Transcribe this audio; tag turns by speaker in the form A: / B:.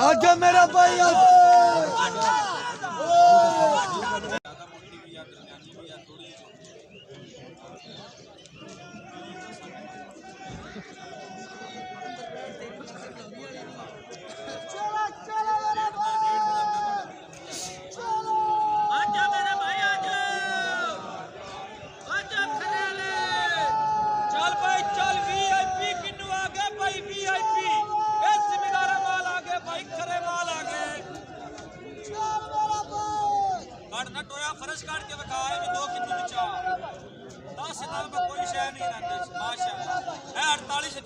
A: आगे मेरा भाई
B: फर्श काट के बकाए भी 2 किलो बचा 10 साल में कोई शय नहीं रहते माशाल्लाह है 48 से